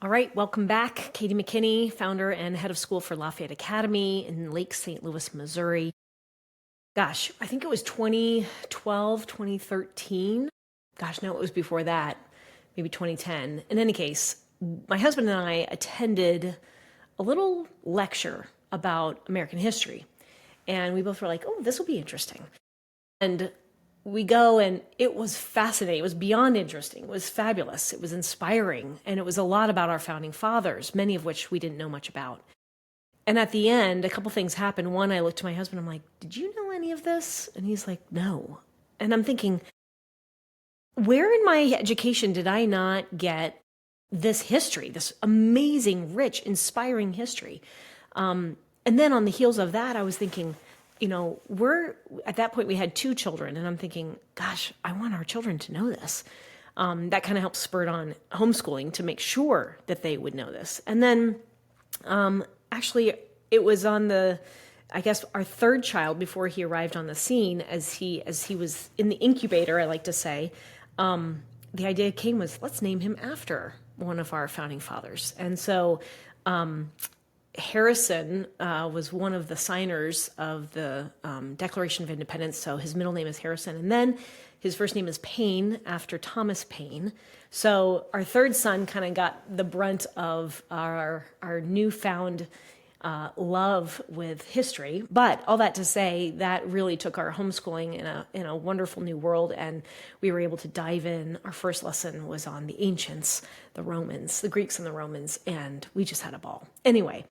All right, welcome back. Katy McKinney, founder and head of school for Lafayette Academy in Lake St. Louis, Missouri. Gosh, I think it was 2012, 2013. Gosh, no, it was before that, maybe 2010. In any case, my husband and I attended a little lecture about American history. And we both were like, oh, this will be interesting. And we go, and it was fascinating. It was beyond interesting. It was fabulous. It was inspiring. And it was a lot about our founding fathers, many of which we didn't know much about. And at the end, a couple things happened. One, I looked to my husband, I'm like, did you know any of this? And he's like, no. And I'm thinking, where in my education did I not get this history, this amazing, rich, inspiring history? And then on the heels of that, I was thinking, at that point we had 2 children, and I'm thinking, gosh, I want our children to know this. That kind of helped spurred on homeschooling to make sure that they would know this. And then actually it was on our 3rd child before he arrived on the scene, as he was in the incubator, I like to say, the idea came was, let's name him after one of our founding fathers. And so, Harrison was one of the signers of the Declaration of Independence, so his middle name is Harrison. And then his first name is Paine, after Thomas Paine. So our 3rd son kind of got the brunt of our newfound love with history. But all that to say, that really took our homeschooling in a wonderful new world, and we were able to dive in. Our first lesson was on the ancients, the Romans, the Greeks and the Romans, and we just had a ball. Anyway.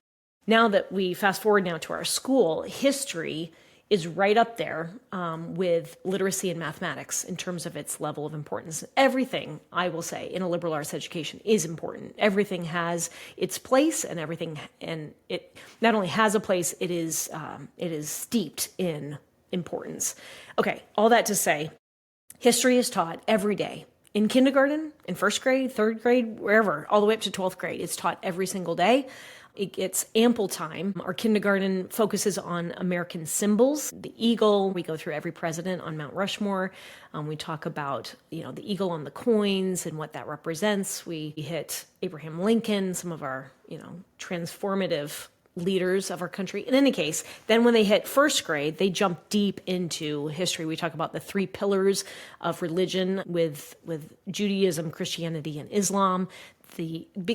Now that we fast forward now to our school, history is right up there with literacy and mathematics in terms of its level of importance. Everything, I will say, in a liberal arts education is important. Everything has its place, and it not only has a place, it is steeped in importance. Okay, all that to say, history is taught every day. In kindergarten, in 1st grade, 3rd grade, wherever, all the way up to 12th grade, it's taught every single day. It gets ample time. Our kindergarten focuses on American symbols. The eagle, we go through every president on Mount Rushmore. We talk about, the eagle on the coins and what that represents. We hit Abraham Lincoln, some of our, transformative leaders of our country. In any case, then when they hit 1st grade, they jump deep into history. We talk about the 3 pillars of religion with Judaism, Christianity, and Islam.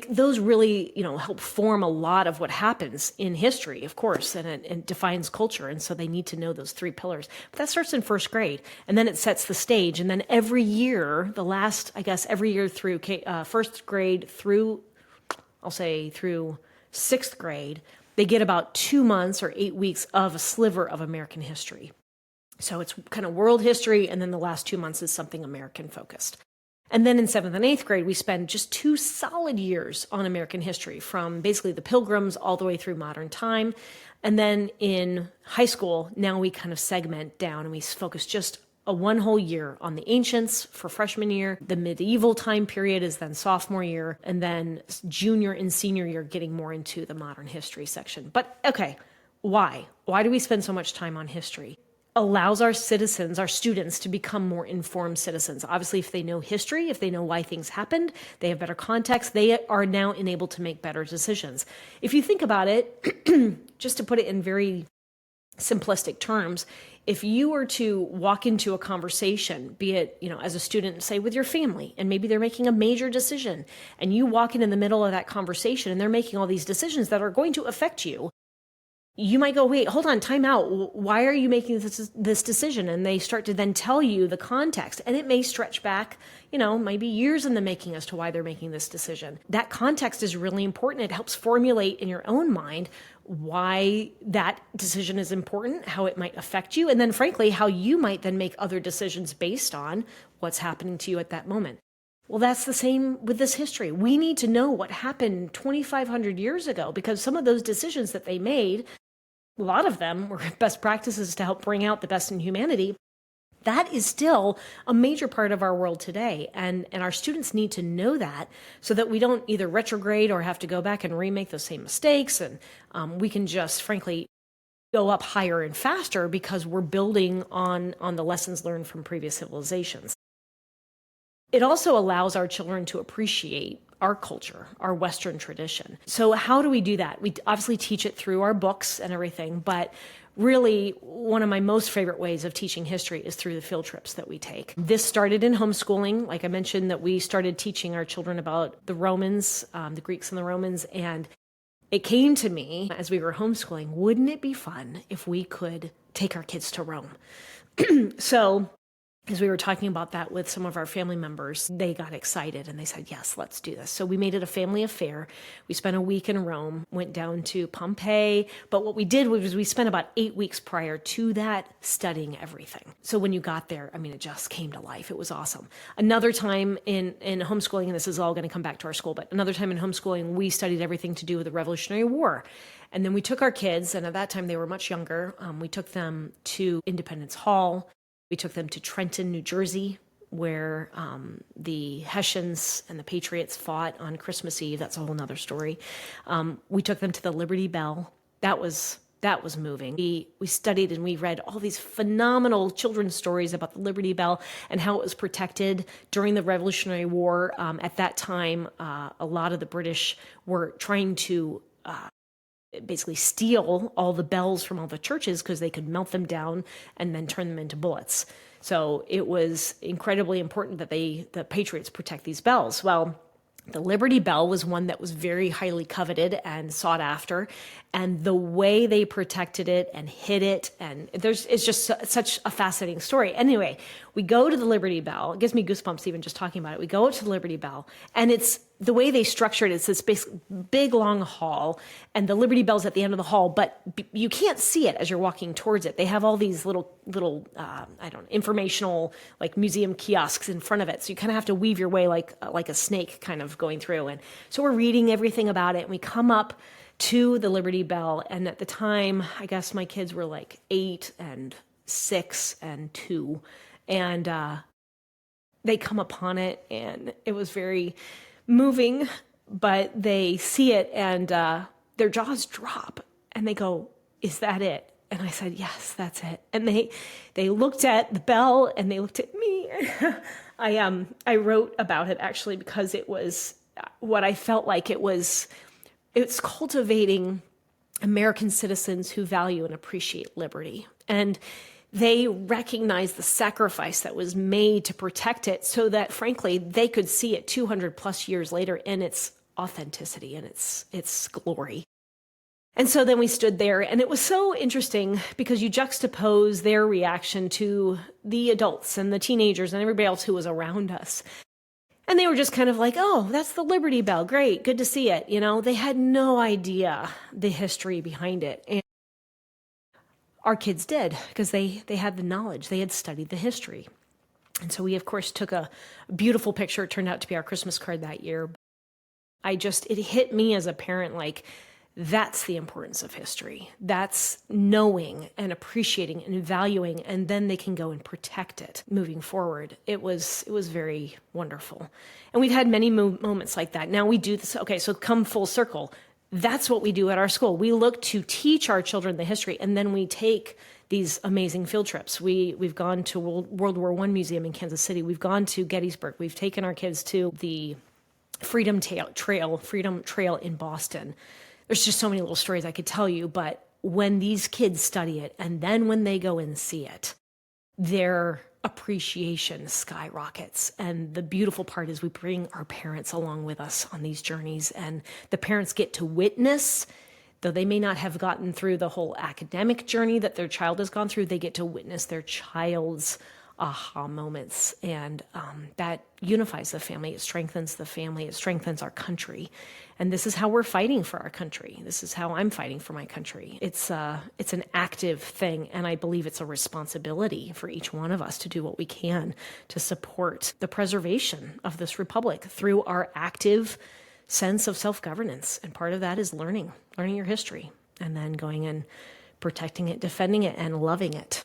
Those really, help form a lot of what happens in history, of course, and it defines culture. And so they need to know those 3 pillars. But that starts in 1st grade, and then it sets the stage. And then every year, every year through 1st grade through 6th grade, they get about 2 months or 8 weeks of a sliver of American history. So it's kind of world history, and then the last 2 months is something American focused. And then in 7th and 8th grade, we spend just 2 solid years on American history, from basically the Pilgrims all the way through modern time. And then in high school, now we kind of segment down, and we focus just one whole year on the ancients for freshman year. The medieval time period is then sophomore year, and then junior and senior year getting more into the modern history section. But okay, why? Why do we spend so much time on history? Allows our citizens, our students, to become more informed citizens. Obviously, if they know history, if they know why things happened, they have better context, they are now enabled to make better decisions. If you think about it, just to put it in very simplistic terms, if you were to walk into a conversation, be it, as a student, say with your family, and maybe they're making a major decision, and you walk in the middle of that conversation and they're making all these decisions that are going to affect you, you might go, wait, hold on, time out. Why are you making this decision? And they start to then tell you the context. And it may stretch back, maybe years in the making as to why they're making this decision. That context is really important. It helps formulate in your own mind why that decision is important, how it might affect you, and then frankly, how you might then make other decisions based on what's happening to you at that moment. Well, that's the same with this history. We need to know what happened 2,500 years ago, because some of those decisions that they made, a lot of them were best practices to help bring out the best in humanity. That is still a major part of our world today. And our students need to know that, so that we don't either retrograde or have to go back and remake those same mistakes. And we can just, frankly, go up higher and faster because we're building on the lessons learned from previous civilizations. It also allows our children to appreciate our culture, our Western tradition. So how do we do that? We obviously teach it through our books and everything, but really one of my most favorite ways of teaching history is through the field trips that we take. This started in homeschooling. Like I mentioned, that we started teaching our children about the Romans, the Greeks and the Romans, and it came to me as we were homeschooling, wouldn't it be fun if we could take our kids to Rome? So as we were talking about that with some of our family members, they got excited and they said, yes, let's do this. So we made it a family affair. We spent a week in Rome, went down to Pompeii. But what we did was we spent about 8 weeks prior to that studying everything. So when you got there, I mean, it just came to life. It was awesome. Another time in homeschooling, and this is all going to come back to our school, but another time in homeschooling, we studied everything to do with the Revolutionary War. And then we took our kids, and at that time they were much younger. We took them to Independence Hall. We took them to Trenton, New Jersey, where the Hessians and the Patriots fought on Christmas Eve. That's a whole nother story. We took them to the Liberty Bell. That was moving. We studied and we read all these phenomenal children's stories about the Liberty Bell and how it was protected during the Revolutionary War. At that time, a lot of the British were trying to basically steal all the bells from all the churches because they could melt them down and then turn them into bullets. So it was incredibly important that the Patriots protect these bells. Well, the Liberty Bell was one that was very highly coveted and sought after. And the way they protected it and hid it, and it's just such a fascinating story. Anyway, we go to the Liberty Bell. It gives me goosebumps even just talking about it. We go to the Liberty Bell, and it's the way they structured it. It's this big, long hall, and the Liberty Bell's at the end of the hall, but you can't see it as you're walking towards it. They have all these little informational, like museum kiosks in front of it. So you kind of have to weave your way like a snake kind of going through. And so we're reading everything about it, and we come up to the Liberty Bell. And at the time, I guess my kids were like 8 and 6 and 2. And they come upon it, and it was very moving, but they see it and their jaws drop and they go, "Is that it?" And I said, "Yes, that's it." And they looked at the bell and they looked at me. I wrote about it actually because it was what I felt like it's cultivating American citizens who value and appreciate liberty. And they recognized the sacrifice that was made to protect it so that, frankly, they could see it 200 plus years later in its authenticity and its glory. And so then we stood there, and it was so interesting because you juxtapose their reaction to the adults and the teenagers and everybody else who was around us. And they were just kind of like, "Oh, that's the Liberty Bell. Great. Good to see it." You know, they had no idea the history behind it. And our kids did, because they had the knowledge. They had studied the history. And so we, of course, took a beautiful picture. It turned out to be our Christmas card that year. It hit me as a parent, like, that's the importance of history. That's knowing and appreciating and valuing, and then they can go and protect it moving forward. It was very wonderful. And we've had many moments like that. Now we do this. Okay, so come full circle. That's what we do at our school. We look to teach our children the history, and then we take these amazing field trips. We've gone to World War I Museum in Kansas City. We've gone to Gettysburg. We've taken our kids to the Freedom Trail in Boston. There's just so many little stories I could tell you, but when these kids study it, and then when they go and see it, their appreciation skyrockets. And the beautiful part is we bring our parents along with us on these journeys, and the parents get to witness, though they may not have gotten through the whole academic journey that their child has gone through, they get to witness their child's aha moments. And that unifies the family. It strengthens the family. It strengthens our country. And this is how we're fighting for our country. This is how I'm fighting for my country. It's an active thing, and I believe it's a responsibility for each one of us to do what we can to support the preservation of this republic through our active sense of self-governance. And part of that is learning your history, and then going and protecting it, defending it, and loving it.